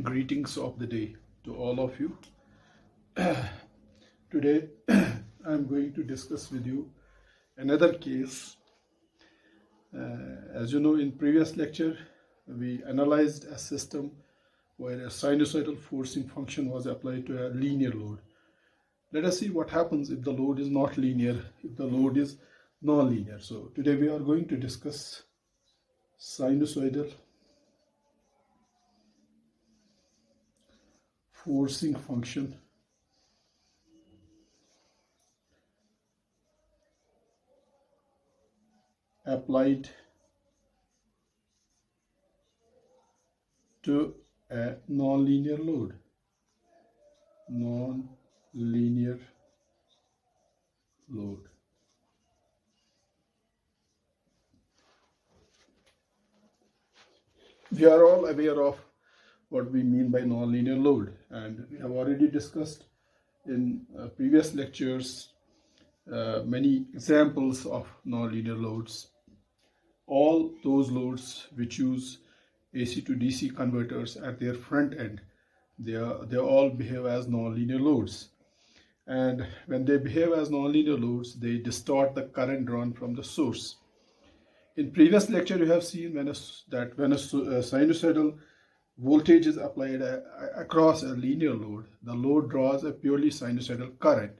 Greetings of the day to all of you. Today I'm going to discuss with you another case. As you know, in previous lecture we analyzed a system where a sinusoidal forcing function was applied to a linear load. Let us see what happens if the load is not linear, if the load is non-linear. So today we are going to discuss sinusoidal forcing function applied to a non-linear load. Non-linear load. We are all aware of what we mean by non-linear load, and we have already discussed in previous lectures many examples of non-linear loads. All those loads which use AC to DC converters at their front end, they all behave as non-linear loads. And when they behave as non-linear loads, they distort the current drawn from the source. In previous lecture, you have seen when a sinusoidal voltage is applied across a linear load, the load draws a purely sinusoidal current.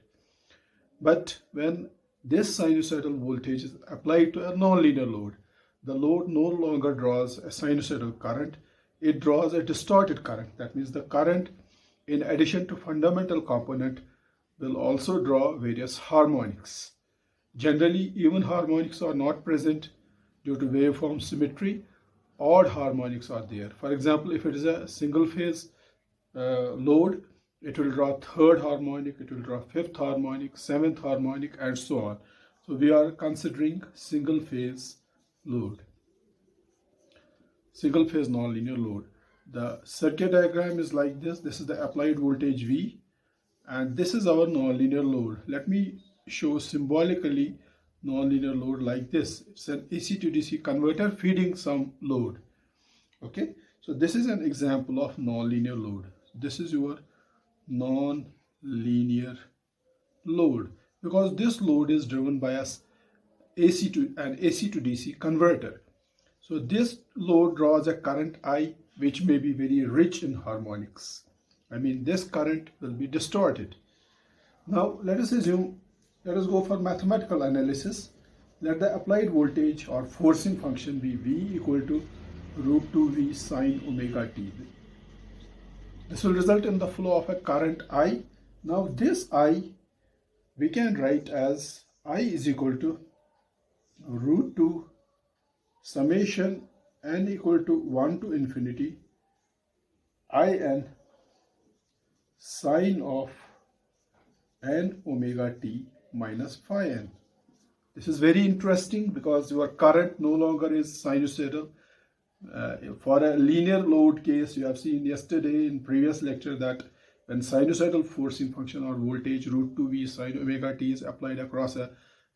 But when this sinusoidal voltage is applied to a non-linear load, the load no longer draws a sinusoidal current, it draws a distorted current. That means the current, in addition to fundamental component, will also draw various harmonics. Generally, even harmonics are not present due to waveform symmetry. Odd harmonics are there. For example, if it is a single phase load, it will draw third harmonic, it will draw fifth harmonic, seventh harmonic, and so on. So we are considering single phase load, single phase nonlinear load. The circuit diagram is like this. This is the applied voltage V, and this is our nonlinear load. Let me show symbolically nonlinear load like this. It's an AC to DC converter feeding some load. Okay, so this is an example of nonlinear load. This is your non-linear load, because this load is driven by an AC to DC converter. So this load draws a current I which may be very rich in harmonics. I mean, this current will be distorted. Now let us go for mathematical analysis. Let the applied voltage or forcing function be V equal to root 2V sine omega t. This will result in the flow of a current I. Now this I we can write as I is equal to root 2 summation n equal to 1 to infinity in sine of n omega t minus phi n. This is very interesting because your current no longer is sinusoidal. For a linear load case, you have seen yesterday in previous lecture that when sinusoidal forcing function or voltage root 2V sine omega t is applied across a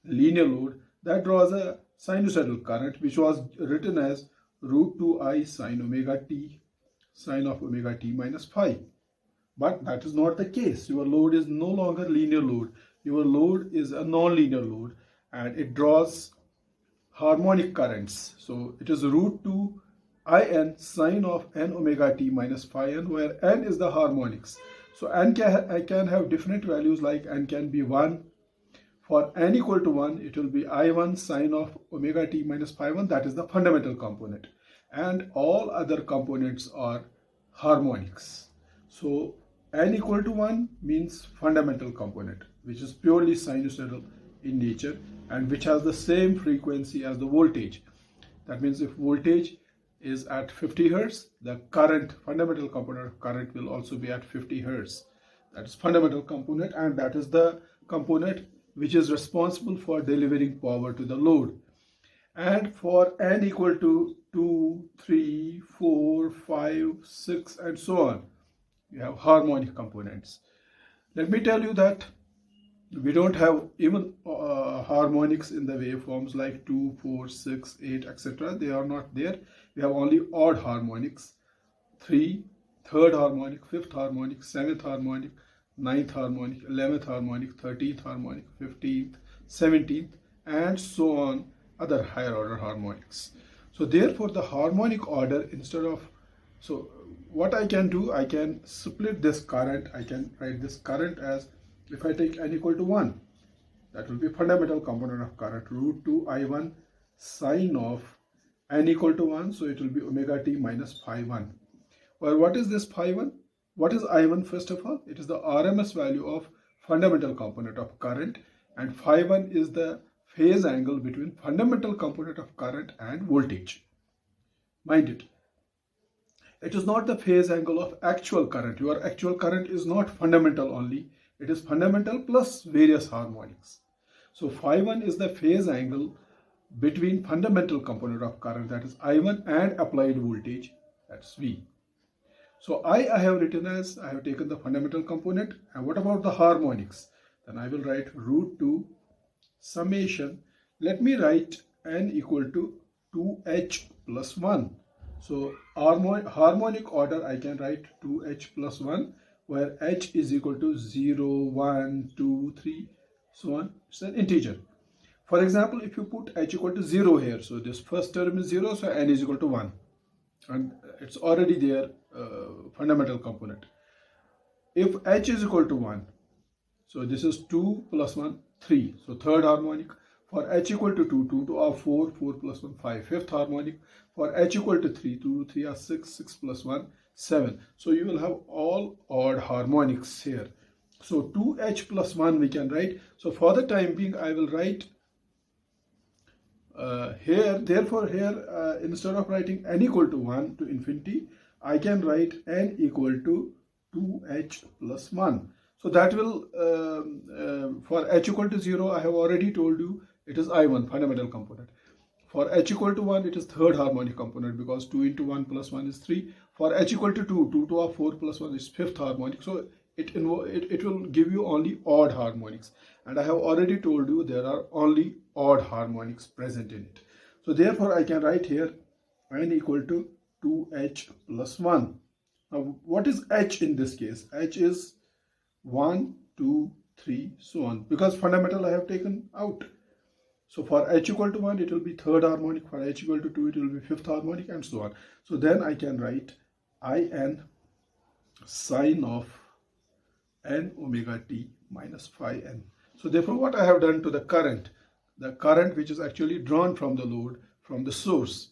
linear load, that draws a sinusoidal current which was written as root 2I sine omega t sine of omega t minus phi. But that is not the case. Your load is no longer linear load. Your load is a non-linear load and it draws harmonic currents. So it is root 2 in sine of n omega t minus phi n, where n is the harmonics. So I can have different values, like n can be 1. For n equal to 1, it will be I1 sine of omega t minus phi 1, that is the fundamental component. And all other components are harmonics. So n equal to 1 means fundamental component, which is purely sinusoidal in nature and which has the same frequency as the voltage. That means if voltage is at 50 Hertz, the current, fundamental component of current, will also be at 50 Hertz. That is fundamental component, and that is the component which is responsible for delivering power to the load. And for n equal to 2, 3, 4, 5, 6, and so on, you have harmonic components. Let me tell you that we don't have even harmonics in the waveforms like 2, 4, 6, 8, etc. They are not there. We have only odd harmonics, 3, third harmonic, fifth harmonic, seventh harmonic, ninth harmonic, 11th harmonic, 13th harmonic, 15th, 17th, and so on, other higher order harmonics. So therefore the harmonic order, instead of, so what I can do, I can split this current. I can write this current as, if I take n equal to 1, that will be fundamental component of current, root 2 I1 sine of n equal to 1, so it will be omega t minus phi 1. Well, what is this phi 1? What is I1 first of all? It is the RMS value of fundamental component of current, and phi 1 is the phase angle between fundamental component of current and voltage. Mind it, it is not the phase angle of actual current. Your actual current is not fundamental only. It is fundamental plus various harmonics. So phi 1 is the phase angle between fundamental component of current, that is I1, and applied voltage, that's V. So I have written as, I have taken the fundamental component. And what about the harmonics? Then I will write root 2 summation. Let me write n equal to 2h plus 1. So harmonic order, I can write 2h plus 1, where h is equal to 0, 1, 2, 3, so on. It's an integer. For example, if you put h equal to 0 here, so this first term is 0, so n is equal to 1. And it's already there, fundamental component. If h is equal to 1, so this is 2 plus 1, 3. So third harmonic. For h equal to 2, 2 to 4, 4 plus 1, 5. Fifth harmonic. For h equal to 3, 2 to 3 are 6, 6 plus 1, 7. So you will have all odd harmonics here. So 2h plus 1 we can write. So for the time being, I will write here, therefore here, instead of writing n equal to 1 to infinity, I can write n equal to 2h plus 1. So that will, for h equal to 0, I have already told you, it is I1, fundamental component. For h equal to 1, it is third harmonic component, because 2 into 1 plus 1 is 3. For h equal to 2, 2 to 4 plus 1 is fifth harmonic. So it will give you only odd harmonics. And I have already told you there are only odd harmonics present in it. So therefore I can write here n equal to 2h plus 1. Now what is h in this case? H is 1, 2, 3, so on. Because fundamental I have taken out. So for h equal to 1, it will be third harmonic. For h equal to 2, it will be fifth harmonic, and so on. So then I can write in sine of n omega t minus phi n. So therefore what I have done to the current which is actually drawn from the load, from the source.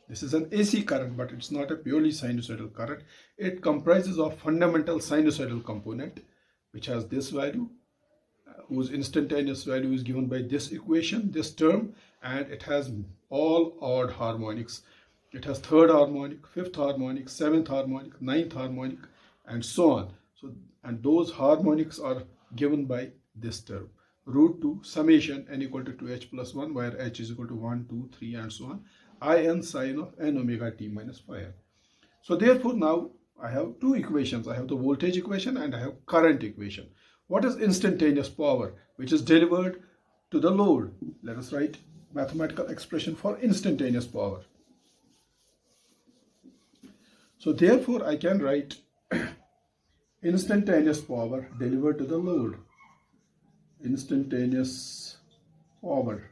This is an AC current, but it's not a purely sinusoidal current. It comprises of fundamental sinusoidal component, which has this value, whose instantaneous value is given by this equation, this term, and it has all odd harmonics. It has third harmonic, fifth harmonic, seventh harmonic, ninth harmonic, and so on. So, and those harmonics are given by this term, root 2 summation n equal to 2h plus 1, where h is equal to 1, 2, 3, and so on, in sine of n omega t minus phi n. So therefore now I have two equations. I have the voltage equation and I have current equation. What is instantaneous power, which is delivered to the load? Let us write mathematical expression for instantaneous power. So therefore I can write instantaneous power delivered to the load. Instantaneous power.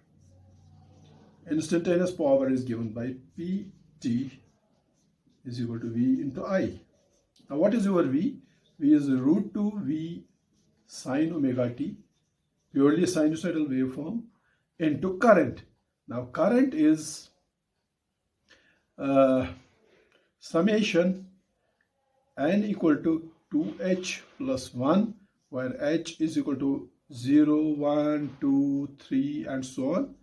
Instantaneous power is given by Pt is equal to V into I. Now what is your V? V is root 2 V sine omega t, purely sinusoidal waveform, into current. Now current is summation n equal to 2h plus 1, where h is equal to 0, 1, 2, 3, and so on,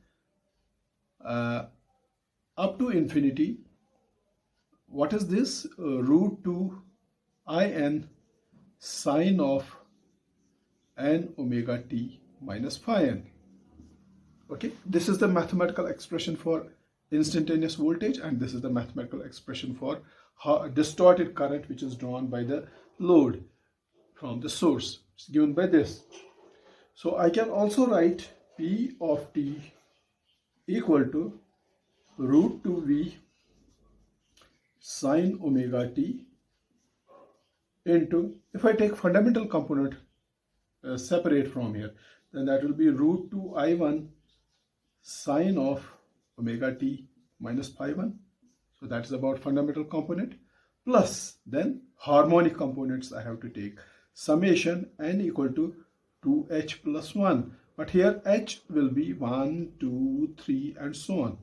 up to infinity. What is this? Root 2 in sine of n omega t minus phi n. Okay, this is the mathematical expression for instantaneous voltage, and this is the mathematical expression for distorted current which is drawn by the load from the source. It's given by this. So I can also write P of t equal to root 2V sine omega t into, if I take fundamental component separate from here, then that will be root 2 I1 sine of omega t minus phi 1. So that is about fundamental component, plus then harmonic components I have to take. Summation n equal to 2h plus 1. But here h will be 1, 2, 3 and so on.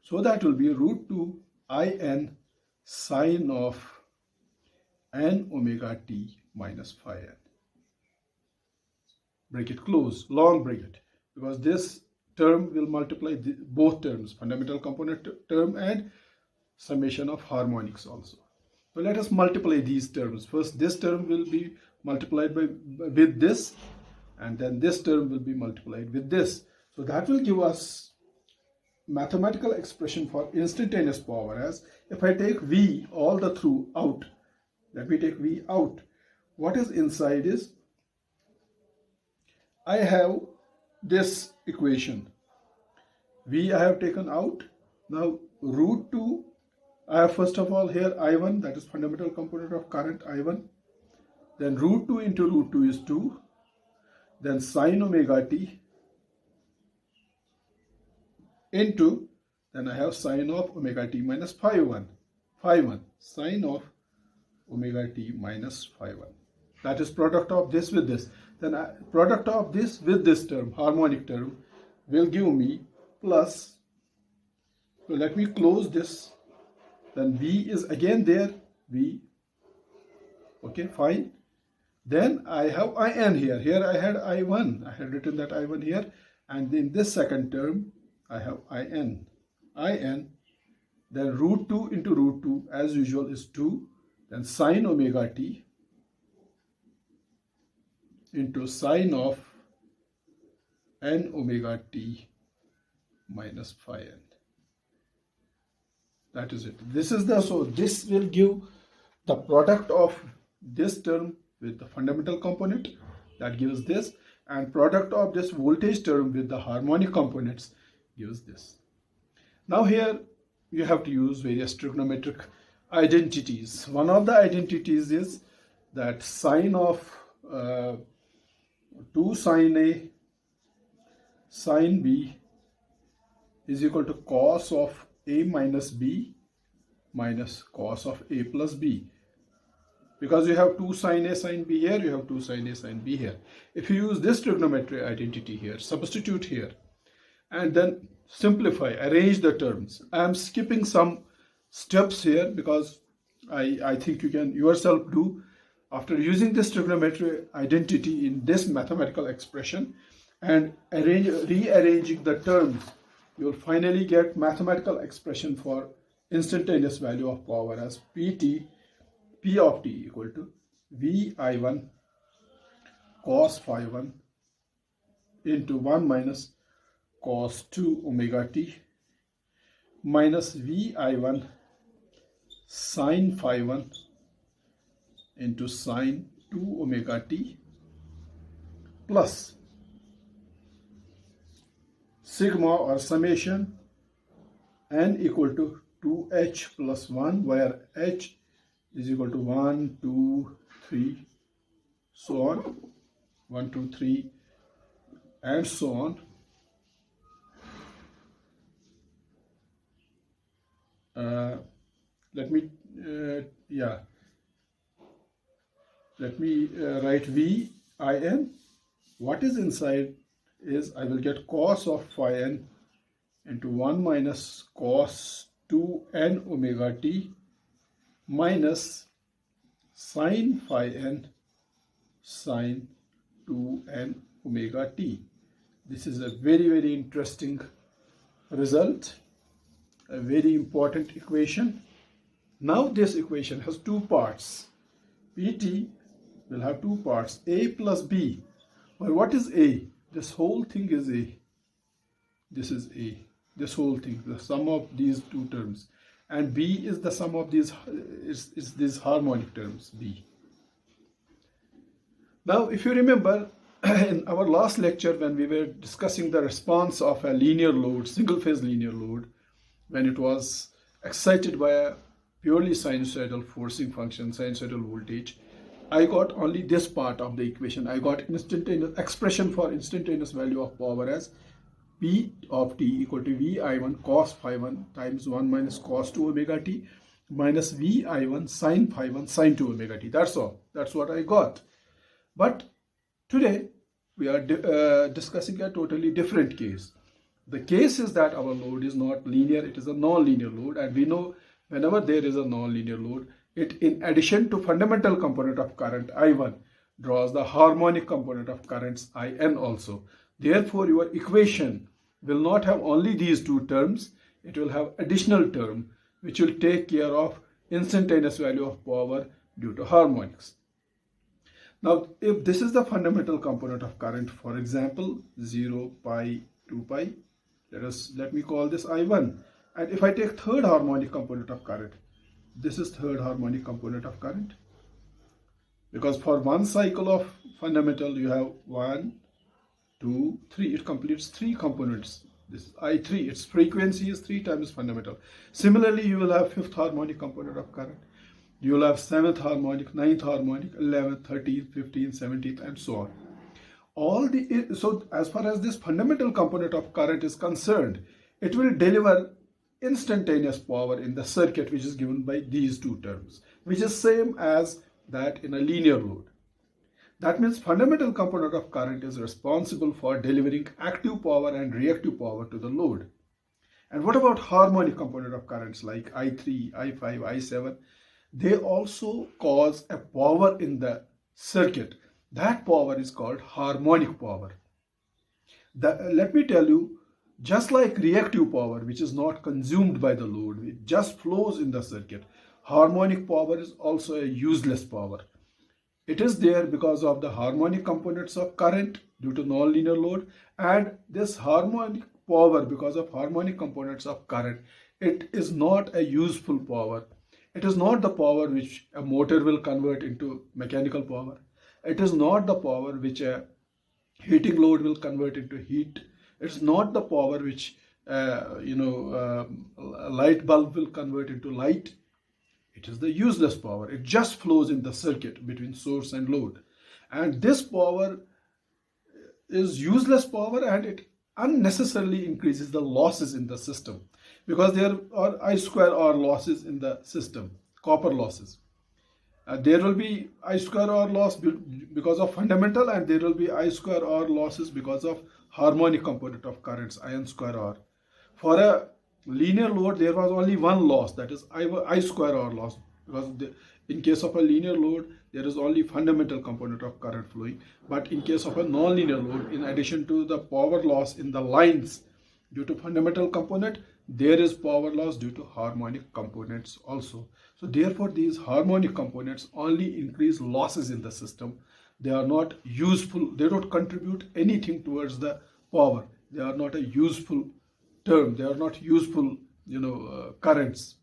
So that will be root 2 in sine of n omega t minus phi n. Bracket close, long bracket, because this term will multiply both terms, fundamental component term and summation of harmonics also. So let us multiply these terms. First this term will be multiplied with this, and then this term will be multiplied with this. So that will give us mathematical expression for instantaneous power as, if I take V all the through out, let me take V out, what is inside is, I have this equation, V I have taken out. Now root 2, I have first of all here I1, that is fundamental component of current I1. Then root 2 into root 2 is 2. Then sine omega t into, then I have sine of omega t minus phi 1, sine of omega t minus phi 1. That is product of this with this. Then product of this with this term, harmonic term, will give me plus. So let me close this. Then V is again there, V. Okay, fine. Then I have In here. Here I had I1. I had written that I1 here. And in this second term, I have In. Then root 2 into root 2 as usual is 2. Then sine omega t into sine of n omega t minus phi n. That is it. This is the, so this will give the product of this term with the fundamental component, that gives this, and product of this voltage term with the harmonic components gives this. Now here you have to use various trigonometric identities. One of the identities is that sine of 2 sine A sine B is equal to cos of A minus B minus cos of A plus B. Because you have 2 sine A sine B here, you have 2 sine A sine B here. If you use this trigonometric identity here, substitute here, and then simplify, arrange the terms. I am skipping some steps here because I think you can yourself do. After using this trigonometric identity in this mathematical expression and rearranging the terms, you will finally get mathematical expression for instantaneous value of power as P of t equal to Vi1 cos phi 1 into 1 minus cos 2 omega t minus Vi1 sin phi 1 into sine 2 omega t plus sigma or summation n equal to 2h plus 1, where h is equal to 1, 2, 3, so on, 1, 2, 3, and so on. Let me write Vin. What is inside is I will get cos of phi n into 1 minus cos 2n omega t minus sin phi n sin 2n omega t. This is a very, very interesting result, a very important equation. Now this equation has two parts. Pt will have two parts, a plus b. Well, what is a? This whole thing is a. This is a. This whole thing, the sum of these two terms. And b is the sum of these, is these harmonic terms, b. Now, if you remember, in our last lecture when we were discussing the response of a linear load, single phase linear load, when it was excited by a purely sinusoidal forcing function, sinusoidal voltage, I got only this part of the equation. I got instantaneous expression for instantaneous value of power as P of t equal to Vi1 cos phi 1 times 1 minus cos 2 omega t minus Vi1 sin phi 1 sin 2 omega t. That's all. That's what I got. But today we are discussing a totally different case. The case is that our load is not linear, it is a non-linear load, and we know whenever there is a non-linear load, it, in addition to fundamental component of current I1, draws the harmonic component of currents IN also. Therefore, your equation will not have only these two terms, it will have additional term which will take care of instantaneous value of power due to harmonics. Now, if this is the fundamental component of current, for example, 0, pi, 2 pi, let me call this I1. And if I take third harmonic component of current, this is third harmonic component of current. Because for one cycle of fundamental, you have 1, 2, 3. It completes 3 components. This is I3. Its frequency is 3 times fundamental. Similarly, you will have fifth harmonic component of current. You will have 7th harmonic, 9th harmonic, 11th, 13th, 15th, 17th, and so on. So as far as this fundamental component of current is concerned, it will deliver instantaneous power in the circuit which is given by these two terms, which is same as that in a linear load. That means fundamental component of current is responsible for delivering active power and reactive power to the load. And what about harmonic component of currents like I3, I5, I7? They also cause a power in the circuit. That power is called harmonic power. Let me tell you, just like reactive power, which is not consumed by the load, it just flows in the circuit, harmonic power is also a useless power. It is there because of the harmonic components of current due to nonlinear load, and this harmonic power, because of harmonic components of current, it is not a useful power. It is not the power which a motor will convert into mechanical power. It is not the power which a heating load will convert into heat. It's not the power which a light bulb will convert into light. It is the useless power. It just flows in the circuit between source and load. And this power is useless power, and it unnecessarily increases the losses in the system, because there are I square R losses in the system, copper losses. There will be I square R loss because of fundamental, and there will be I square R losses because of harmonic component of currents, I square R. For a linear load, there was only one loss, that is I square R loss, because in case of a linear load, there is only fundamental component of current flowing. But in case of a non-linear load, in addition to the power loss in the lines due to fundamental component, there is power loss due to harmonic components also. So therefore, these harmonic components only increase losses in the system. They are not useful. They don't contribute anything towards the power. They are not a useful term. They are not useful, currents.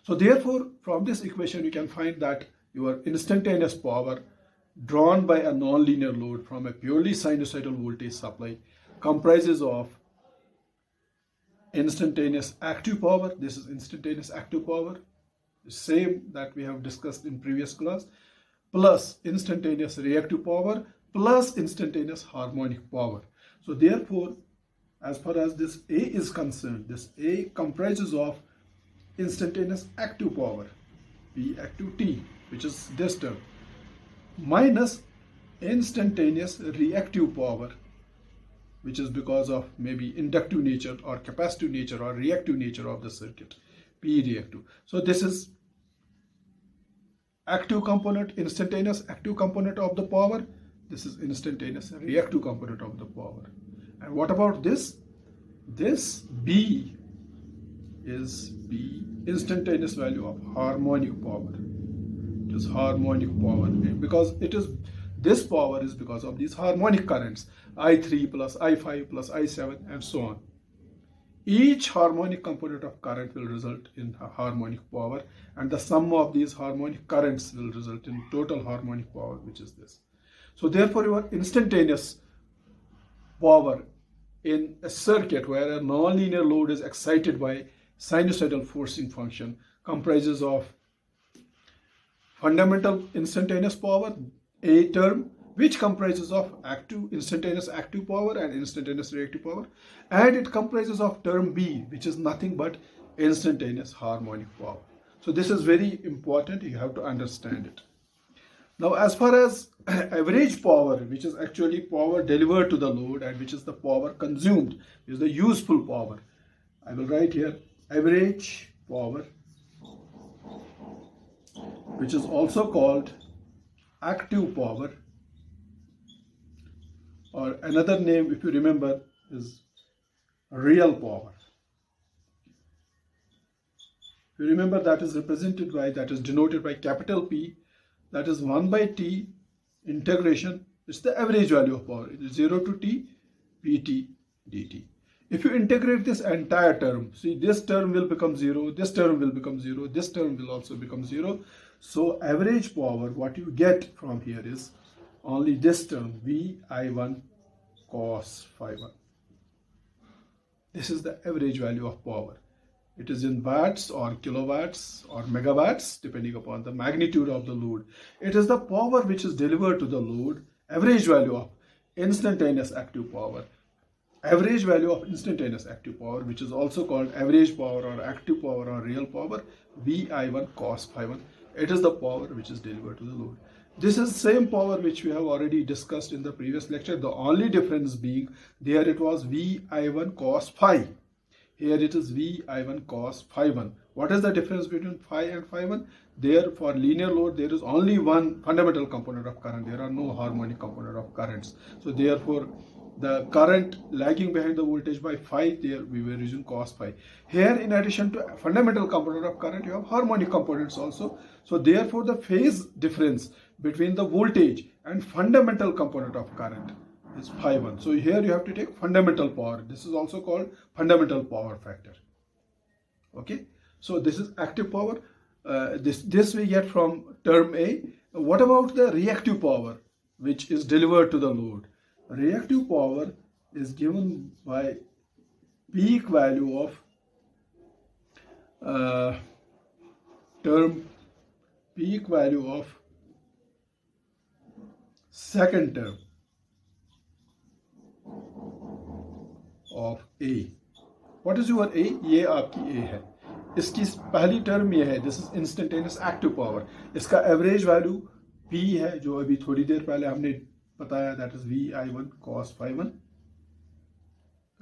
So therefore, from this equation, you can find that your instantaneous power drawn by a nonlinear load from a purely sinusoidal voltage supply comprises of instantaneous active power. This is instantaneous active power, the same that we have discussed in previous class, plus instantaneous reactive power, plus instantaneous harmonic power. So therefore, as far as this A is concerned, this A comprises of instantaneous active power, P active T, which is this term, minus instantaneous reactive power, which is because of maybe inductive nature or capacitive nature or reactive nature of the circuit, P reactive. So this is active component, instantaneous active component of the power. This is instantaneous reactive component of the power. And what about this? This B is B, instantaneous value of harmonic power. It is harmonic power, because it is, this power is because of these harmonic currents, I3 plus I5 plus I7 and so on. Each harmonic component of current will result in a harmonic power, and the sum of these harmonic currents will result in total harmonic power, which is this. So therefore, your instantaneous power in a circuit where a nonlinear load is excited by sinusoidal forcing function comprises of fundamental instantaneous power, A term, which comprises of instantaneous active power and instantaneous reactive power, and it comprises of term B, which is nothing but instantaneous harmonic power. So this is very important, you have to understand it. Now, as far as average power, which is actually power delivered to the load and which is the power consumed, is the useful power. I will write here average power, which is also called active power, or another name, if you remember, is real power. If you remember, that is represented by, that is denoted by capital P, that is 1 by T integration. It's the average value of power. It is 0 to T Pt dt. If you integrate this entire term, see, this term will become 0, this term will become 0, this term will also become 0. So average power, what you get from here is only this term, Vi1 cos phi 1. This is the average value of power. It is in watts or kilowatts or megawatts, depending upon the magnitude of the load. It is the power which is delivered to the load, average value of instantaneous active power. Average value of instantaneous active power, which is also called average power or active power or real power, Vi1 cos phi 1. It is the power which is delivered to the load. This is the same power which we have already discussed in the previous lecture. The only difference being, there it was Vi1 cos phi. Here it is Vi1 cos phi 1. What is the difference between phi and phi 1? There, for linear load, there is only one fundamental component of current. There are no harmonic component of currents. So therefore, the current lagging behind the voltage by phi, there we were using cos phi. Here, in addition to fundamental component of current, you have harmonic components also. So therefore, the phase difference between the voltage and fundamental component of current is phi 1. So here you have to take fundamental power. This is also called fundamental power factor. Okay. So this is active power. This we get from term A. What about the reactive power, which is delivered to the load? Reactive power is given by peak value of second term of A. What is your A? ये आपकी A है. इसकी पहली term ये है, this is instantaneous active power. इसका average value P है, जो अभी थोड़ी देर पहले हमने बताया, that is Vi1 cos phi 1.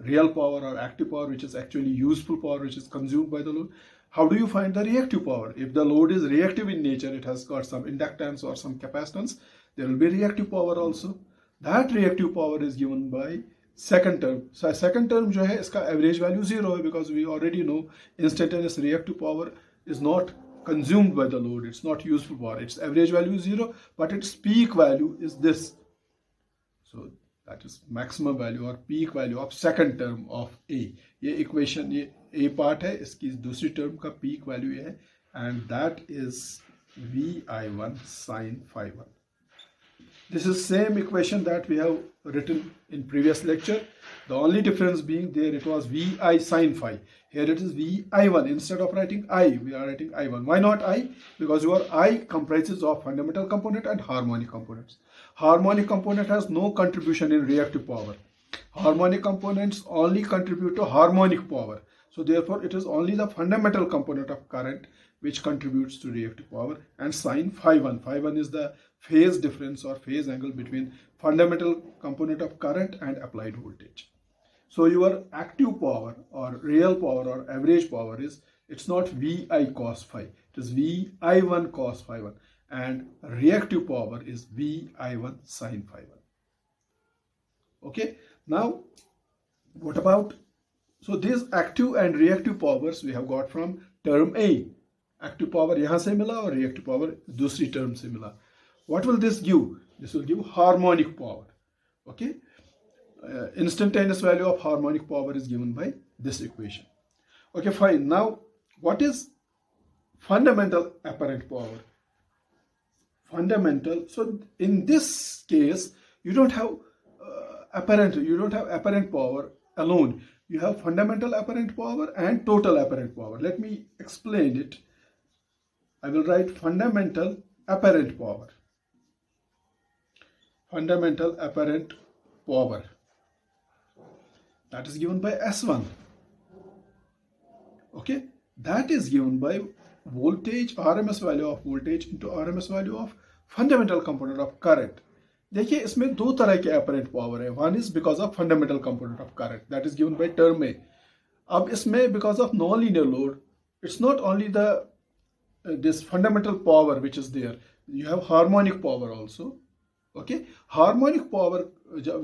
Real power or active power, which is actually useful power, which is consumed by the load. How do you find the reactive power? If the load is reactive in nature, it has got some inductance or some capacitance, there will be reactive power also. That reactive power is given by second term. So second term जो है, इसका average value 0 है, because we already know instantaneous reactive power is not consumed by the load. It's not useful power. Its average value is 0, but its peak value is this. So that is maximum value or peak value of second term of A. ये equation, ये A part है, इसकी दूसरी term का peak value ये है, and that is Vi1 sin phi 1. This is same equation that we have written in previous lecture. The only difference being, there it was Vi sin phi. Here it is Vi1. Instead of writing I, we are writing I1. Why not I? Because your I comprises of fundamental component and harmonic components. Harmonic component has no contribution in reactive power. Harmonic components only contribute to harmonic power. So therefore, it is only the fundamental component of current which contributes to reactive power, and sin phi 1. Phi 1 is the phase difference or phase angle between fundamental component of current and applied voltage. So your active power or real power or average power is, it's not Vi cos phi, it is Vi1 cos phi 1, and reactive power is Vi1 sin phi 1. Okay, now what about, so these active and reactive powers we have got from term A. Active power यहाँ से मिला और reactive power दूसरी term से मिला. What will this give? This will give harmonic power. Okay. Instantaneous value of harmonic power is given by this equation. Okay, fine. Now, what is fundamental apparent power? Fundamental. So, in this case, you don't have apparent power alone. You have fundamental apparent power and total apparent power. Let me explain it. I will write fundamental apparent power. Fundamental apparent power. That is given by S1. Okay, that is given by voltage, RMS value of voltage into RMS value of fundamental component of current. देखिए इसमें दो तरह के apparent power है. One is because of fundamental component of current, that is given by term A. अब इसमें because of non-linear load, it's not only the this fundamental power which is there. You have harmonic power also. Okay, harmonic power,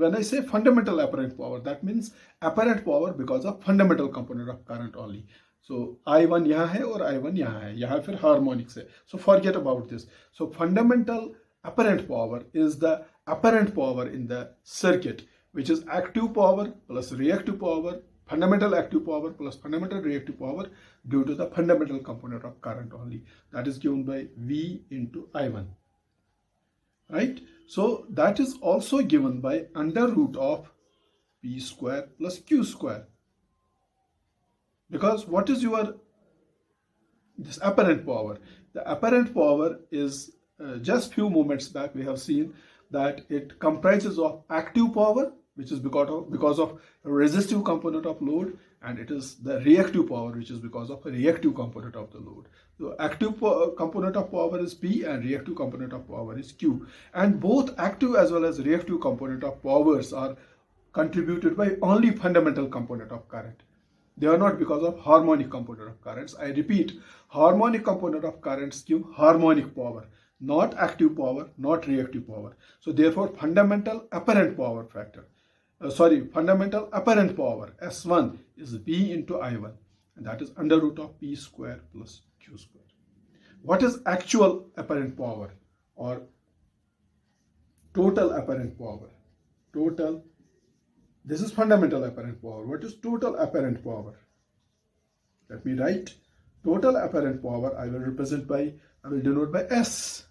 when I say fundamental apparent power, that means apparent power because of fundamental component of current only. So I1 यहाँ है और I1 यहाँ है, यहाँ फिर harmonics है. So forget about this. So fundamental apparent power is the apparent power in the circuit, which is active power plus reactive power, fundamental active power plus fundamental reactive power due to the fundamental component of current only. That is given by V into I1. Right? So that is also given by under root of P square plus Q square. Because what is your this apparent power? The apparent power is just few moments back we have seen that it comprises of active power, which is because of resistive component of load, and it is the reactive power, which is because of a reactive component of the load. So active component of power is P and reactive component of power is Q. And both active as well as reactive component of powers are contributed by only fundamental component of current. They are not because of harmonic component of currents. I repeat, harmonic component of currents give harmonic power, not active power, not reactive power. So therefore, fundamental apparent power factor, fundamental apparent power, S1 is V into I1, and that is under root of P square plus Q square. What is actual apparent power or total apparent power? This is fundamental apparent power. What is total apparent power? Let me write total apparent power. I will denote by S.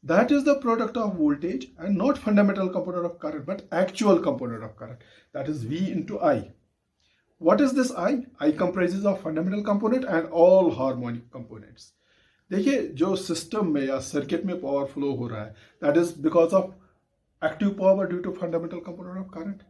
That is the product of voltage and not fundamental component of current, but actual component of current. That is V into I. What is this I? I comprises of fundamental component and all harmonic components. देखिए जो system में या circuit में power flow हो रहा है, that is because of active power due to fundamental component of current.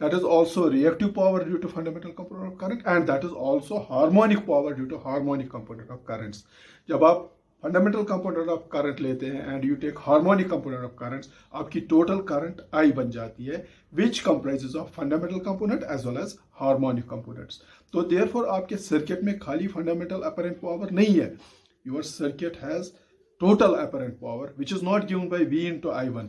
That is also reactive power due to fundamental component of current, and that is also harmonic power due to harmonic component of currents. जब आप fundamental component of current लेते हैं and you take harmonic component of currents, आपकी total current I बन जाती है, which comprises of fundamental component as well as harmonic components. तो therefore आपके circuit में खाली fundamental apparent power नहीं है. Your circuit has total apparent power which is not given by V into I1.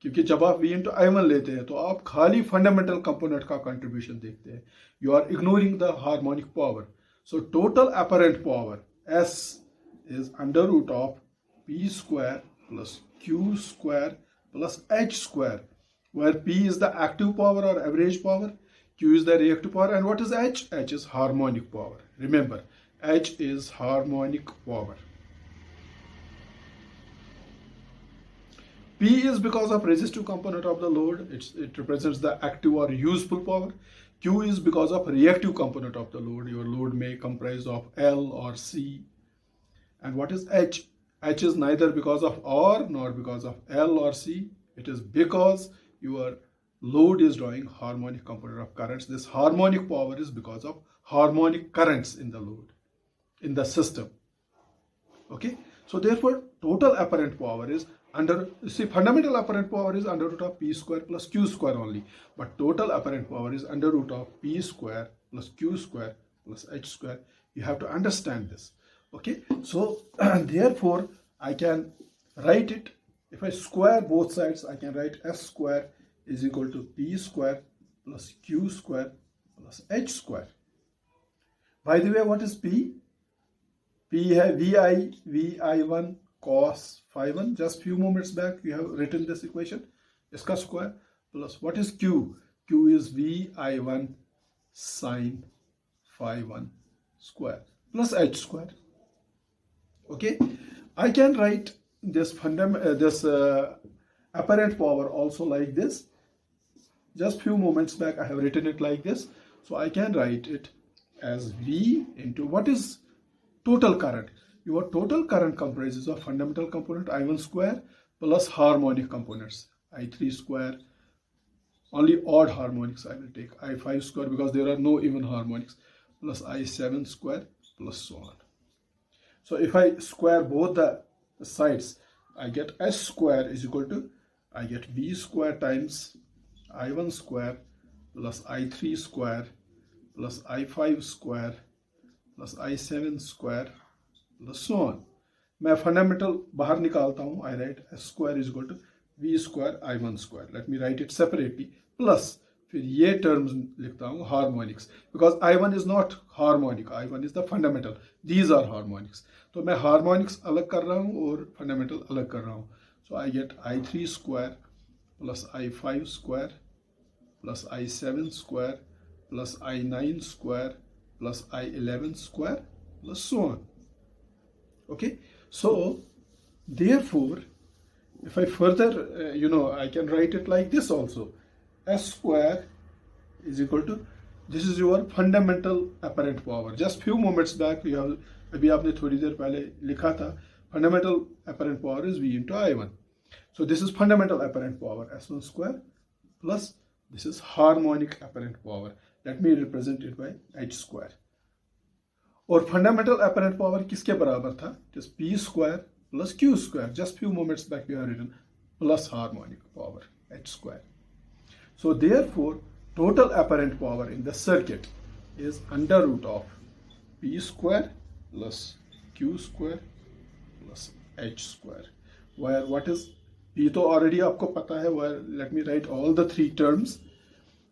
क्योंकि जब आप V into I1 लेते हैं तो आप खाली fundamental component का contribution देखते हैं. You are ignoring the harmonic power. So total apparent power S is under root of P square plus Q square plus H square, where P is the active power or average power, Q is the reactive power, and what is H? H is harmonic power. Remember, H is harmonic power. P is because of resistive component of the load. It represents the active or useful power. Q is because of reactive component of the load. Your load may comprise of L or C. And what is H? H is neither because of R nor because of L or C. It is because your load is drawing harmonic component of currents. This harmonic power is because of harmonic currents in the load, in the system. Okay. So therefore, total apparent power is fundamental apparent power is under root of P square plus Q square only. But total apparent power is under root of P square plus Q square plus H square. You have to understand this. Okay, so therefore I can write it, if I square both sides, I can write S square is equal to P square plus Q square plus H square. By the way, what is P? P है VI1 cos phi 1. Just few moments back you have written this equation. इसका square plus what is Q? Q is VI1 sin phi 1 square plus H square. Okay, I can write this apparent power also like this. Just few moments back I have written it like this. So I can write it as V into what is total current. your total current comprises of fundamental component I1 square plus harmonic components I3 square. Only odd harmonics I will take, I5 square because there are no even harmonics, plus I7 square plus so on. So if I square both the sides, I get S square is equal to, I get V square times I1 square plus I3 square plus I5 square plus I7 square plus so on. मैं fundamental बाहर निकालता हूँ, I write S square is equal to V square I1 square. Let me write it separately. Plus फिर ये terms लिखता हूँ harmonics, because I1 is not harmonic, I1 is the fundamental. These are harmonics. तो मैं harmonics अलग कर रहा हूँ और fundamental अलग कर रहा हूँ. So I get I3 square plus I5 square plus I7 square plus I9 square plus I11 square plus so on. Okay, so therefore if I further I can write it like this also. S square is equal to, this is your fundamental apparent power. Just few moments back you have, अभी आपने थोड़ी देर पहले लिखा था, fundamental apparent power is V into I1. So this is fundamental apparent power, S1 square, plus this is harmonic apparent power. Let me represent it by H square. और fundamental apparent power किसके बराबर था? It is P square plus Q square. Just few moments back we have written plus harmonic power, H square. So therefore, total apparent power in the circuit is under root of P square plus Q square plus H square. Where what is P तो already आपको पता है. Where let me write all the three terms.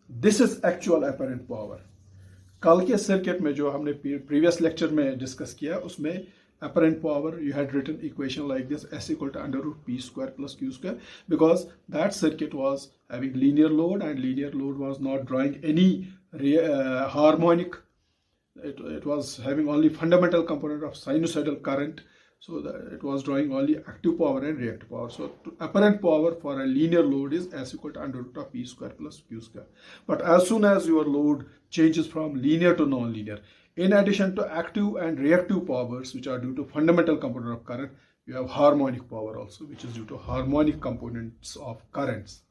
This is actual apparent power. कल के circuit में जो हमने previous lecture में discuss किया, उसमें apparent power you had written equation like this, S equal to under root P square plus Q square, because that circuit was having linear load and linear load was not drawing any harmonic. It was having only fundamental component of sinusoidal current, so that it was drawing only active power and reactive power. So apparent power for a linear load is S equal to under root of P square plus Q square. But as soon as your load changes from linear to non-linear, in addition to active and reactive powers which are due to fundamental component of current, you have harmonic power also, which is due to harmonic components of currents.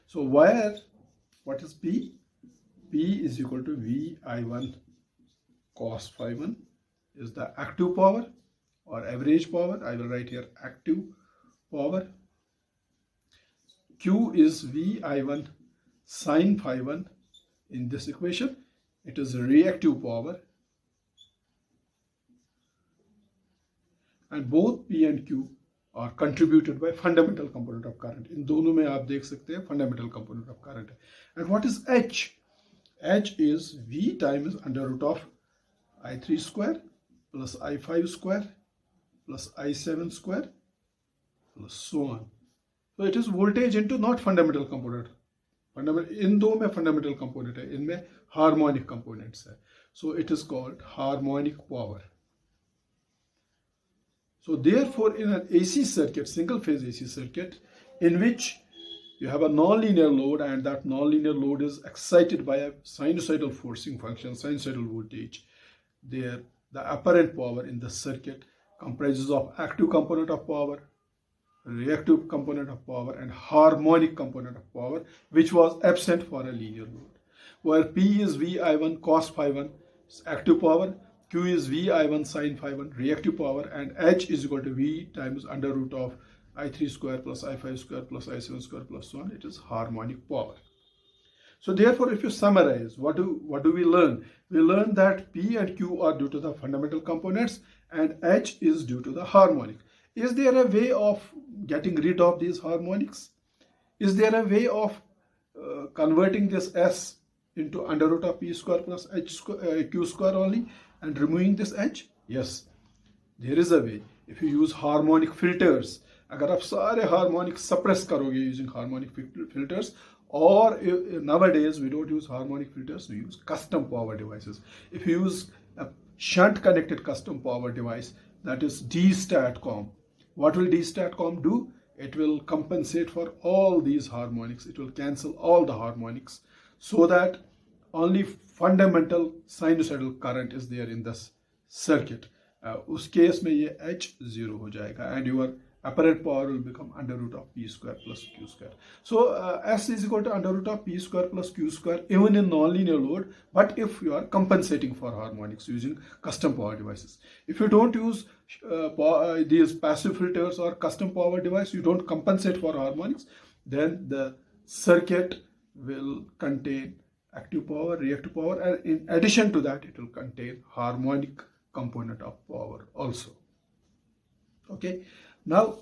So what is P? P is equal to V I1 cos phi 1 is the active power or average power. I will write here active power. Q is V I1 sin phi 1. In this equation, it is reactive power, and both P and Q are contributed by fundamental component of current. In दोनों में आप देख सकते हैं fundamental component of current. And what is H? H is V times under root of I3 square plus I5 square plus I7 square plus so on. So it is voltage into not fundamental component. इन दो में fundamental component है, इनमें harmonic components है. So it is called harmonic power. So therefore, in an AC circuit, single phase AC circuit, in which you have a nonlinear load and that nonlinear load is excited by a sinusoidal forcing function, sinusoidal voltage, there the apparent power in the circuit comprises of active component of power, reactive component of power, and harmonic component of power, which was absent for a linear load. Where P is V I1 cos phi 1 active power, Q is V I1 sin phi 1 reactive power, and H is equal to V times under root of I3 square plus I5 square plus I7 square plus so on. It is harmonic power. So therefore, if you summarize, what do we learn? We learn that P and Q are due to the fundamental components and H is due to the harmonic. Is there a way of getting rid of these harmonics? Is there a way of converting this S into under root of P square plus Q square only and removing this H? Yes, there is a way. If you use harmonic filters, अगर आप सारे harmonic suppress करोगे using harmonic filters, or nowadays we don't use harmonic filters, we use custom power devices. If you use a shunt connected custom power device, that is D-STATCOM. What will D-STATCOM do? It will compensate for all these harmonics. It will cancel all the harmonics so that only fundamental sinusoidal current is there in this circuit. उस case में ये h 0 हो जाएगा and your apparent power will become under root of p square plus q square. So S is equal to under root of p square plus q square even in nonlinear load, but if you are compensating for harmonics using custom power devices. If you don't use these passive filters or custom power device, you don't compensate for harmonics, then the circuit will contain active power, reactive power, and in addition to that, it will contain harmonic component of power also. Okay. Now,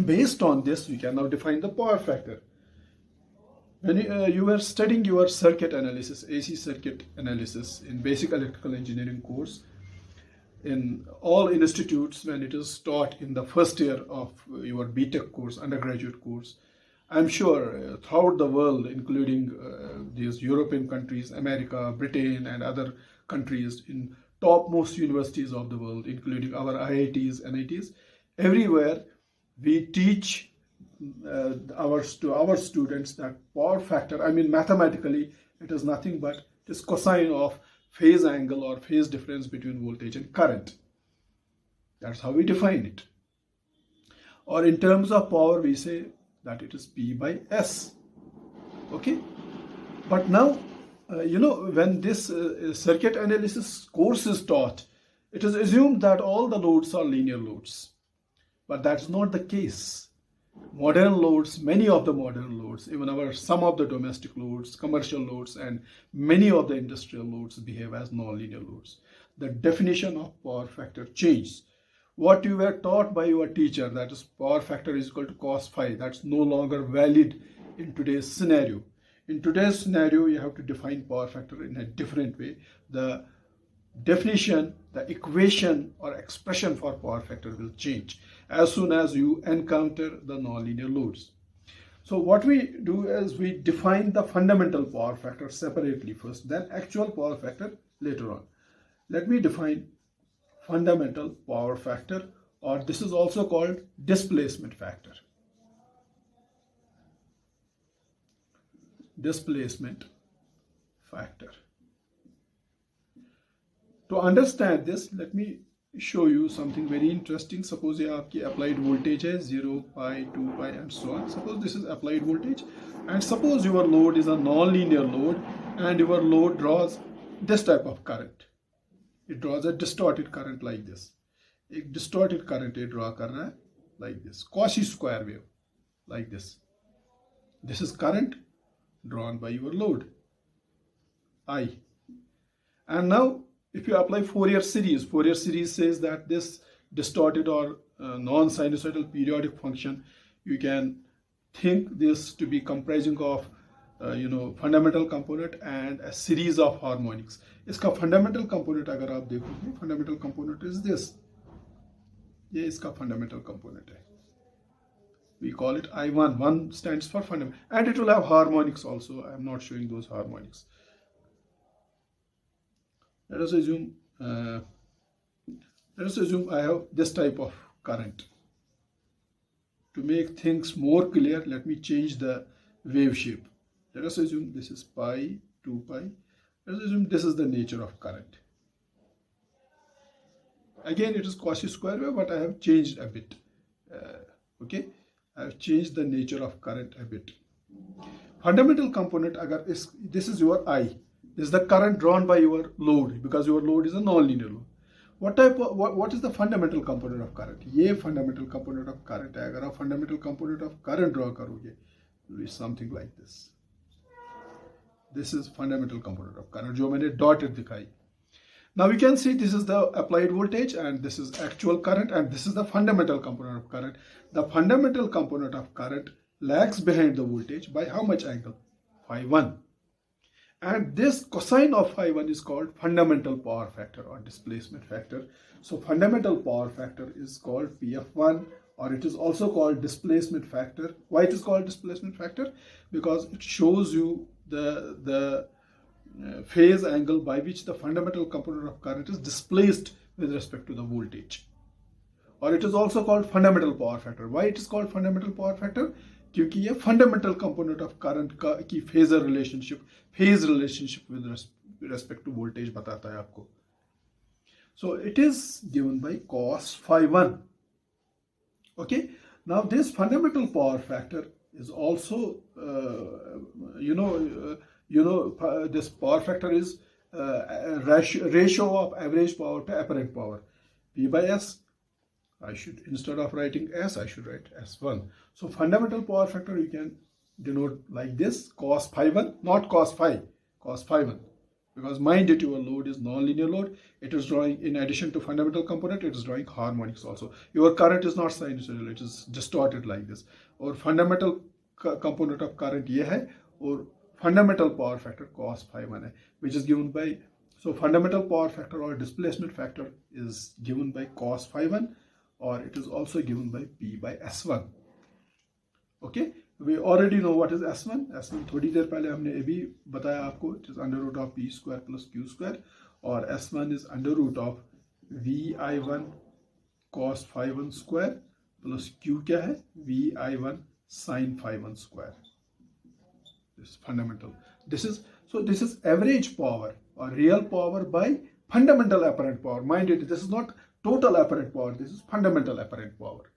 based on this, we can now define the power factor. When you were studying your circuit analysis, AC circuit analysis in basic electrical engineering course, in all institutes when it is taught in the first year of your BTech course, undergraduate course, I'm sure throughout the world, including these European countries, America, Britain, and other countries in topmost universities of the world, including our IITs, NITs, everywhere we teach our students that power factor, I mean mathematically, it is nothing but it is cosine of phase angle or phase difference between voltage and current. That's how we define it. Or in terms of power, we say that it is P by S. Okay? But now, when this circuit analysis course is taught, it is assumed that all the loads are linear loads. But that's not the case. Modern loads, many of the modern loads, even some of the domestic loads, commercial loads, and many of the industrial loads behave as nonlinear loads. The definition of power factor changes. What you were taught by your teacher, that is power factor is equal to cos phi, that's no longer valid in today's scenario. In today's scenario, you have to define power factor in a different way. The definition, the equation or expression for power factor will change as soon as you encounter the nonlinear loads. So what we do is we define the fundamental power factor separately first, then actual power factor later on. Let me define fundamental power factor, or this is also called displacement factor. Displacement factor. To understand this, let me show you something very interesting. Suppose ये आपकी applied voltage है 0, pi, 2 pi and so on. Suppose this is applied voltage and suppose your load is a non-linear load and your load draws this type of current. It draws a distorted current like this. एक distorted current ये draw कर रहा है like this. Cauchy square wave like this. This is current drawn by your load I. And now if you apply Fourier series says that this distorted or non-sinusoidal periodic function, you can think this to be comprising of fundamental component and a series of harmonics. इसका fundamental component अगर आप देखोगे, fundamental component is this. ये इसका fundamental component है. We call it I1. 1 stands for fundamental, and it will have harmonics also. I am not showing those harmonics. Let us assume I have this type of current. To make things more clear, let me change the wave shape. Let us assume this is pi, 2 pi. Let us assume this is the nature of current. Again, it is Cauchy square wave, but I have changed a bit. Okay, I have changed the nature of current a bit. Fundamental component, this is your I. This is the current drawn by your load, because your load is a non-linear load. What is the fundamental component of current? ये fundamental component of current है. अगर आप fundamental component of current draw करोगे, it will be something like this. This is fundamental component of current, जो मैंने dotted दिखाई. Now we can see this is the applied voltage and this is actual current and this is the fundamental component of current. The fundamental component of current lags behind the voltage by how much angle? Phi 1. And this cosine of phi 1 is called fundamental power factor or displacement factor. So fundamental power factor is called PF1, or it is also called displacement factor. Why it is called displacement factor? Because it shows you the phase angle by which the fundamental component of current is displaced with respect to the voltage. Or it is also called fundamental power factor. Why it is called fundamental power factor? क्योंकि ये fundamental component of current की phase relationship with respect to voltage बताता है आपको. So it is given by cos phi 1. Okay, now this fundamental power factor is also, this power factor is ratio of average power to apparent power. P by S, I should, instead of writing S, I should write S1. So fundamental power factor you can denote like this, cos phi 1, not cos phi, cos phi 1. Because mind it, your load is non-linear load. It is drawing, in addition to fundamental component, it is drawing harmonics also. Your current is not sinusoidal, it is distorted like this. Or fundamental component of current ये है, or fundamental power factor cos phi 1 है, which is given by, so fundamental power factor or displacement factor is given by cos phi 1, or it is also given by P by S1. Okay, we already know what is S1. S1 थोड़ी देर पहले हमने ये भी बताया आपको, it is under root of P square plus Q square, और S1 is under root of VI1 cos phi 1 square plus Q क्या है, VI1 sin phi 1 square. This is fundamental. This is average power or real power by fundamental apparent power. Mind it, this is not total apparent power, this is fundamental apparent power.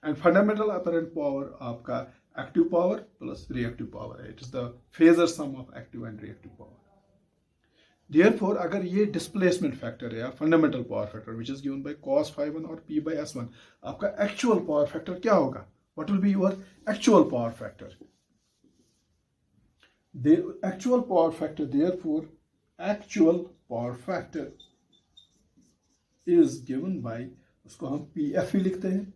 And fundamental apparent power आपका active power plus reactive power है. It is the phasor sum of active and reactive power. Therefore, अगर ये displacement factor है या fundamental power factor which is given by cos phi 1 or P by S1, आपका actual power factor क्या होगा? What will be your actual power factor? The actual power factor, therefore, actual power factor is given by, उसको हम PF ही लिखते हैं,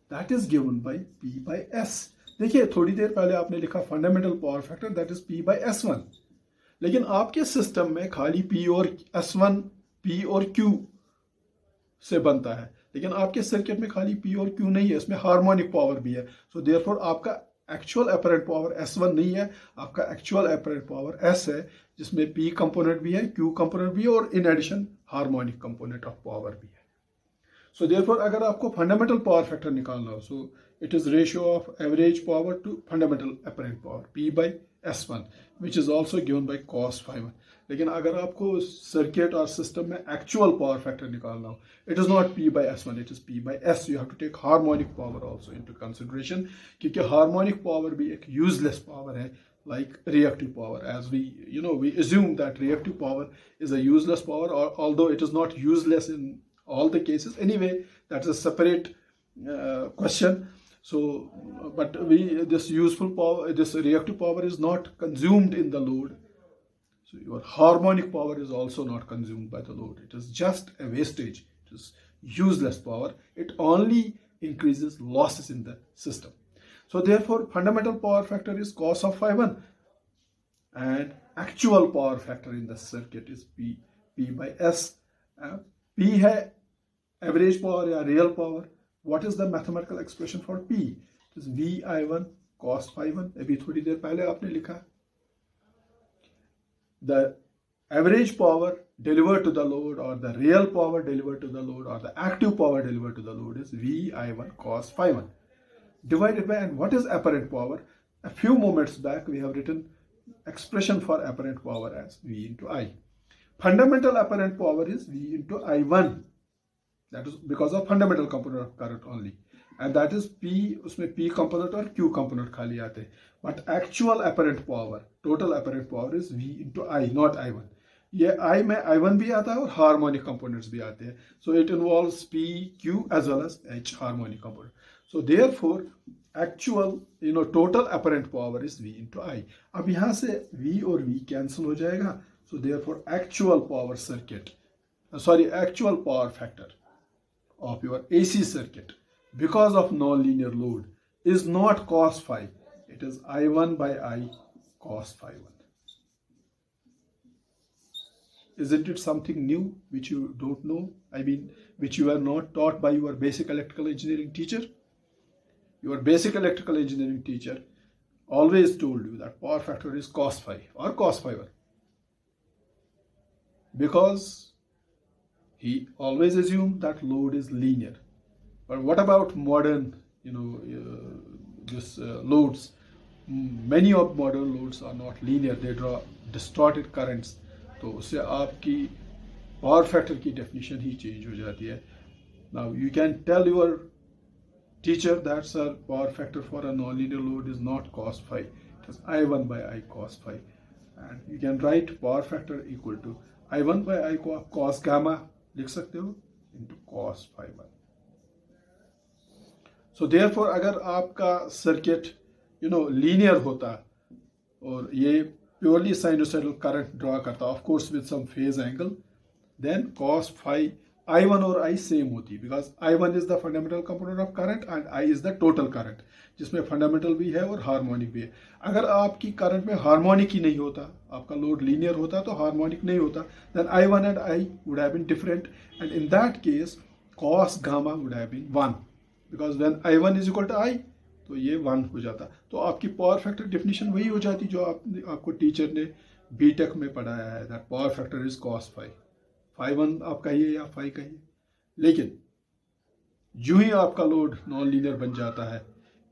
that is given by P by S. देखिए थोड़ी देर पहले आपने लिखा fundamental power factor, that is P by S1. लेकिन आपके सिस्टम में खाली P और S1, P और Q से बनता है, लेकिन आपके सर्किट में खाली P और Q नहीं है, इसमें हार्मोनिक पावर भी है. सो देयरफॉर आपका एक्चुअल अपरेंट पावर S1 नहीं है, आपका एक्चुअल अपरेंट पावर S है, जिसमें P कंपोनेंट भी है, Q कंपोनेंट भी है, और in addition harmonic component of power भी है. सो देयरफॉर अगर आपको फंडामेंटल पावर फैक्टर निकालना हो, so it is ratio of average power to fundamental apparent power P by S1, which is also given by cos phi 1. लेकिन अगर आपको circuit और सिस्टम में एक्चुअल पावर फैक्टर निकालना हो, it is not P by S1, it is P by S. You have to take harmonic power also into consideration, क्योंकि harmonic power भी एक यूजलेस पावर है, like reactive power, as we assume that reactive power is a useless power, or although it is not useless in all the cases. Anyway, that's a separate question. So, but this useful power, this reactive power is not consumed in the load. So your harmonic power is also not consumed by the load. It is just a wastage. It is useless power. It only increases losses in the system. So therefore, fundamental power factor is cos of phi 1, and actual power factor in the circuit is P by S. P है average power या real power. What is the mathematical expression for P? It is VI1 cos phi 1. अभी थोड़ी देर पहले आपने लिखा. The average power delivered to the load, or the real power delivered to the load, or the active power delivered to the load is VI1 cos phi 1. Divided by, and what is apparent power? A few moments back we have written expression for apparent power as V into I. Fundamental apparent power is V into I1. That is because of fundamental component of current only, and that is P. उसमें P component और Q component खाली आते हैं. But actual apparent power, total apparent power is V into I, not I1. ये I में I1 भी आता है और harmonic components भी आते हैं. So it involves P, Q as well as H harmonic component. So therefore, actual total apparent power is V into I. अब यहाँ से V और V cancel हो जाएगा. So therefore, actual power circuit, actual power factor of your AC circuit because of nonlinear load is not cos phi. It is I1 by I cos phi 1. Isn't it something new which you don't know? I mean, which you are not taught by your basic electrical engineering teacher? Your basic electrical engineering teacher always told you that power factor is cos phi or cos phi 1, because he always assumed that load is linear. But what about modern, loads? Many of modern loads are not linear. They draw distorted currents. तो उससे आपकी power factor की definition ही change हो जाती है. Now you can tell your teacher that sir, power factor for a nonlinear load is not cos phi, it is I1 by I cos phi, and you can write power factor equal to I1 by I cos gamma लिख सकते हो into cos phi 1. So therefore अगर आपका circuit linear होता और ये purely sinusoidal current draw करता, of course with some phase angle, then cos phi I1 और I सेम होती है, because I1 is the fundamental component of current and I is the total current, जिसमें fundamental भी है और harmonic भी है. अगर आपकी करंट में हार्मोनिक ही नहीं होता, आपका लोड लीनियर होता तो हार्मोनिक नहीं होता, then I1 and I would have been different, and in that case cos gamma would have been 1, because when I1 is equal to I तो ये 1 हो जाता. तो आपकी पावर फैक्टर डेफिनेशन वही हो जाती जो आपको टीचर ने बीटेक में पढ़ाया है, that power factor is cos phi. phi 1 आप कहिए या phi कहिए, लेकिन जो ही आपका लोड नॉन लीनियर बन जाता है,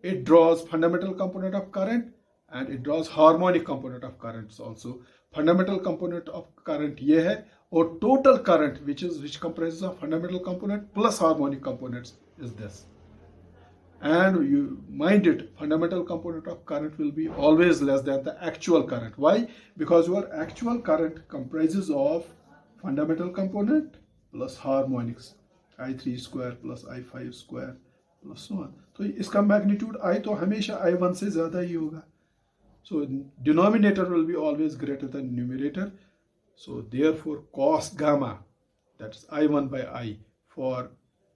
it draws fundamental component of current and it draws harmonic component of current also. Fundamental component of current ये है, और total current which comprises of fundamental component plus harmonic components is this. And you mind it, fundamental component of current will be always less than the actual current. Why? Because your actual current comprises of fundamental component plus harmonics, I3 square plus I5 square plus so on. तो इसका magnitude I तो हमेशा I1 से ज़्यादा ही होगा. So denominator will be always greater than numerator. So therefore cos gamma, that is I1 by I, for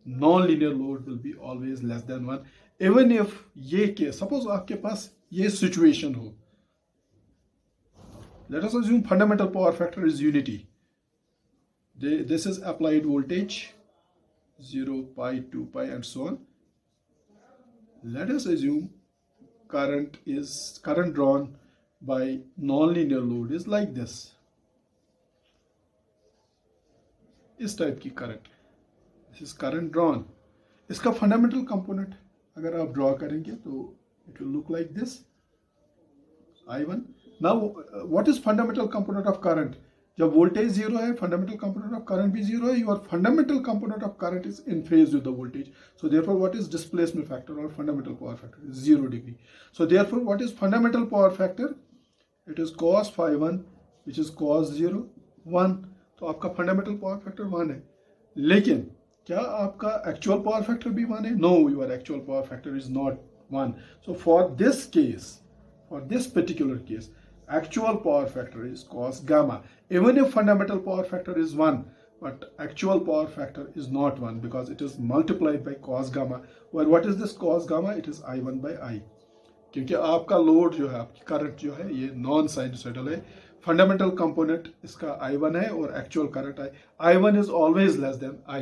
non-linear load will be always less than 1. Even if ये case, suppose आपके पास ये situation हो, let us assume fundamental power factor is unity. This is applied voltage 0, pi, 2 pi and so on. Let us assume current drawn by non-linear load is like this. इस type की current, this is current drawn. इसका fundamental component अगर आप draw करेंगे तो it will look like this, I1. Now what is fundamental component of current? जब voltage zero है, fundamental component of current भी जीरो है, your fundamental component of current is in phase with the voltage. So therefore what is displacement factor और fundamental power factor is 0 degree. So therefore what is fundamental power factor? It is cos phi 1 which is cos 0 1. तो आपका fundamental power factor 1 है, लेकिन क्या आपका actual power factor भी 1 है? No, your actual power factor is not 1. So for this case, for this particular case, actual power factor is cos gamma. Even if fundamental power factor is 1, but actual power factor is not 1 because it is multiplied by cos gamma. Well, what is this cos gamma? It is I1 by I. क्योंकि आपका load जो है, आपकी current जो है, ये non sinusoidal है. Fundamental component इसका I1 है और actual current I1 is always less than I.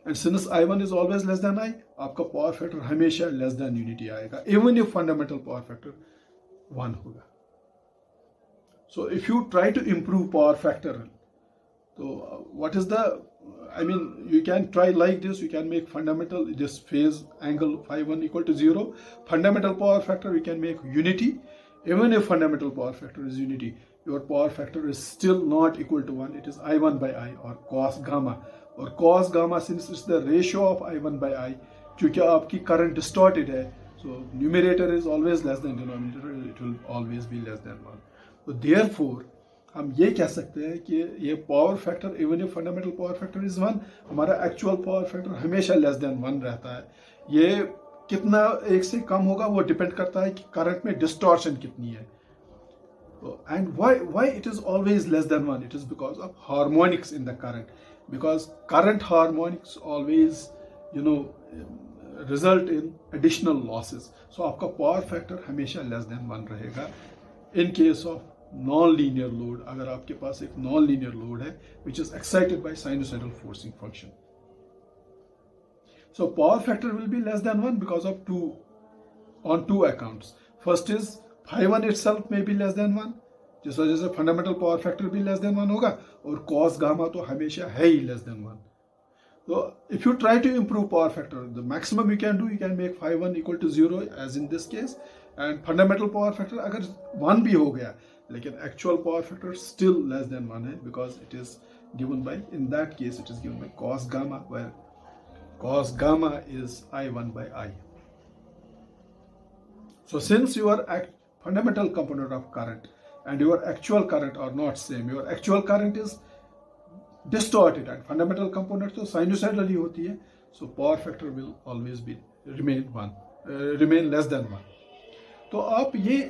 And since I1 is always less than I, आपका पावर फैक्टर हमेशा लेस देन यूनिटी आएगा, even if fundamental power factor 1 होगा. So if you try to improve power factor, so what is the, you can try like this. You can make fundamental, this phase angle phi 1 equal to 0. Fundamental power factor we can make unity. Even if fundamental power factor is unity, your power factor is still not equal to 1. It is I1 by I or cos gamma. Or cos gamma, since it's the ratio of I1 by I, क्योंकि आपकी current distorted है, so numerator is always less than denominator. It will always be less than 1. So therefore हम ये कह सकते हैं कि ये power factor, even if fundamental power factor is 1, हमारा एक्चुअल पावर फैक्टर हमेशा लेस देन 1 रहता है. ये कितना एक से कम होगा वो डिपेंड करता है कि करंट में डिस्टॉर्शन कितनी है. And why it is always less than 1? It is because of harmonics in the current, because current harmonics always result in additional losses. So आपका पावर फैक्टर हमेशा लेस देन 1 रहेगा in case of non-linear load. अगर आपके पास एक non-linear load है which is excited by sinusoidal forcing function. So power factor will be less than 1 because of on two accounts. First is phi 1 itself may be less than 1, जिस वजह से fundamental power factor भी less than 1 होगा, और cos gamma तो हमेशा है ही less than 1. So if you try to improve power factor, the maximum you can do, you can make phi 1 equal to 0 as in this case, and fundamental power factor अगर 1 भी हो गया, लेकिन actual power factor still less than 1 है, because it is given by, in that case it is given by cos gamma, where cos gamma is I1 by I. So since your fundamental component of current and your actual current are not same, your actual current is distorted and fundamental component तो sinusoidal ही होती है, so power factor will always be remain less than 1. तो आप ये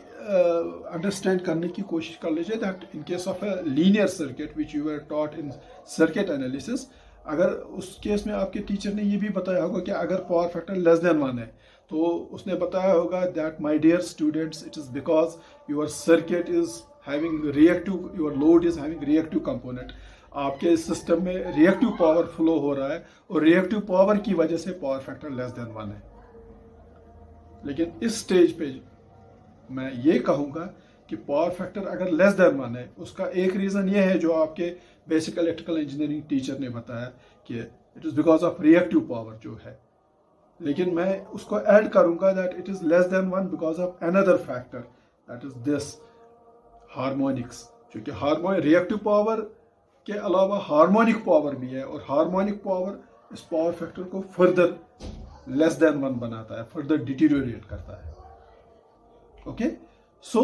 understand करने की कोशिश कर लीजिए that in case of a linear circuit which you were taught in circuit analysis, अगर उस केस में आपके टीचर ने ये भी बताया होगा कि अगर पावर फैक्टर लेस देन 1 है तो उसने बताया होगा that my dear students it is because your circuit is having reactive, your load is having reactive component, आपके सिस्टम में रिएक्टिव पावर फ्लो हो रहा है और रिएक्टिव पावर की वजह से पावर फैक्टर लेस देन 1 है. लेकिन इस स्टेज पे मैं ये कहूँगा कि पावर फैक्टर अगर लेस देन 1 है, उसका एक रीज़न ये है जो आपके बेसिक इलेक्ट्रिकल इंजीनियरिंग टीचर ने बताया कि it is because of reactive power जो है. लेकिन मैं उसको ऐड करूँगा that it is less than 1 because of another factor that is this harmonics, क्योंकि रिएक्टिव पावर के अलावा हार्मोनिक पावर भी है और हार्मोनिक पावर इस पावर फैक्टर को फर्दर लेस देन 1 बनाता है, फर्दर डिटीरियोरेट करता है. Okay, so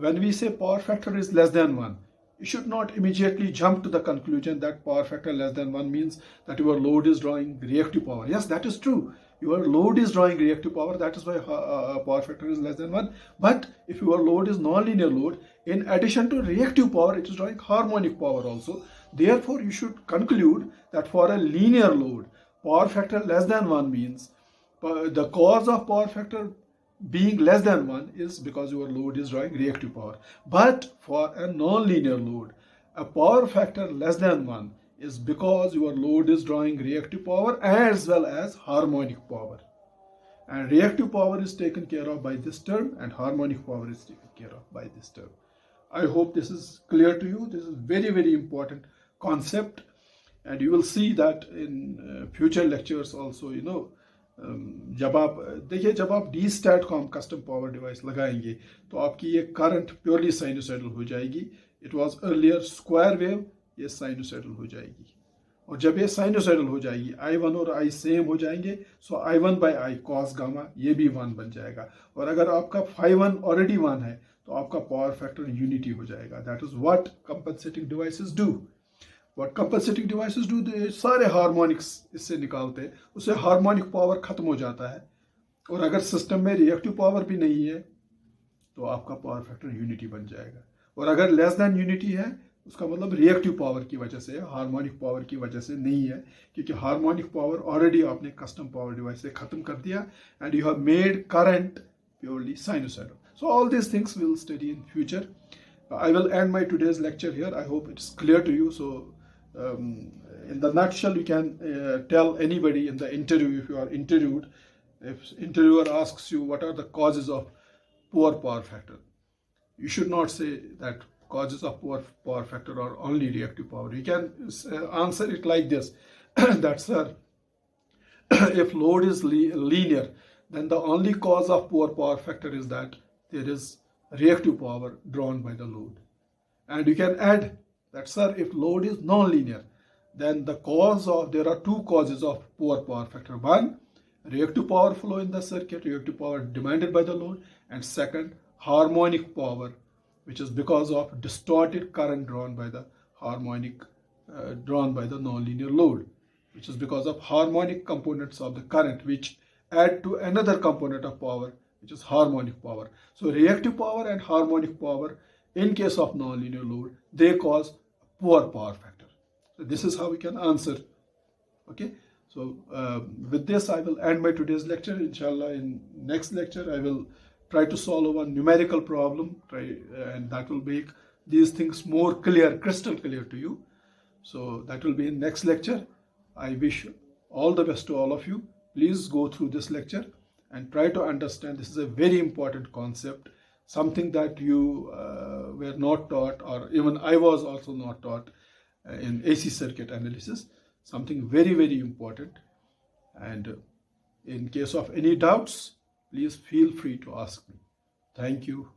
when we say power factor is less than 1, you should not immediately jump to the conclusion that power factor less than 1 means that your load is drawing reactive power. Yes, that is true. Your load is drawing reactive power. That is why power factor is less than 1. But if your load is non-linear load, in addition to reactive power, it is drawing harmonic power also. Therefore, you should conclude that for a linear load, power factor less than 1 means the cause of power factor being less than 1 is because your load is drawing reactive power. But for a non-linear load, a power factor less than 1 is because your load is drawing reactive power as well as harmonic power. And reactive power is taken care of by this term and harmonic power is taken care of by this term. I hope this is clear to you. This is very, very important concept and you will see that in future lectures also, you know. जब आप D stat को हम custom power device लगाएंगे तो आपकी ये current purely sinusoidal हो जाएगी. It was earlier square wave, ये साइनोसाइडल हो जाएगी और जब ये साइनोसाइडल हो जाएगी I1 और I सेम हो जाएंगे, सो I1 by I cos gamma ये भी 1 बन जाएगा. और अगर आपका phi1 ऑलरेडी 1 है तो आपका पावर फैक्टर यूनिटी हो जाएगा. That is what compensating devices do. What compensating devices do, सारे हार्मोनिक्स इससे निकालते हैं, उससे हार्मोनिक पावर खत्म हो जाता है और अगर सिस्टम में रिएक्टिव पावर भी नहीं है तो आपका पावर फैक्टर यूनिटी बन जाएगा. और अगर लेस देन यूनिटी है उसका मतलब रिएक्टिव पावर की वजह से, हार्मोनिक पावर की वजह से नहीं है, क्योंकि हार्मोनिक पावर ऑलरेडी आपने कस्टम पावर डिवाइस से खत्म कर दिया and you have made current purely sinusoidal. So all these things will study in future. I will end my today's lecture here. I hope it's clear to you. So in the nutshell, you can tell anybody in the interview, if you are interviewed, if interviewer asks you what are the causes of poor power factor, you should not say that causes of poor power factor are only reactive power. You can answer it like this that sir, if load is linear, then the only cause of poor power factor is that there is reactive power drawn by the load. And you can add that sir, if load is non-linear, then there are two causes of poor power factor. One, reactive power flow in the circuit, reactive power demanded by the load, and second, harmonic power, which is because of distorted current drawn by the non-linear load, which is because of harmonic components of the current which add to another component of power, which is harmonic power. So reactive power and harmonic power in case of non-linear load, they cause poor power factor. So this is how we can answer. Okay. So with this, I will end my today's lecture. Inshallah, in next lecture, I will try to solve one numerical problem, and that will make these things more clear, crystal clear to you. So that will be in next lecture. I wish all the best to all of you. Please go through this lecture and try to understand. This is a very important concept, something that you were not taught, or even I was also not taught in AC circuit analysis. Something very, very important. And in case of any doubts, please feel free to ask me. Thank you.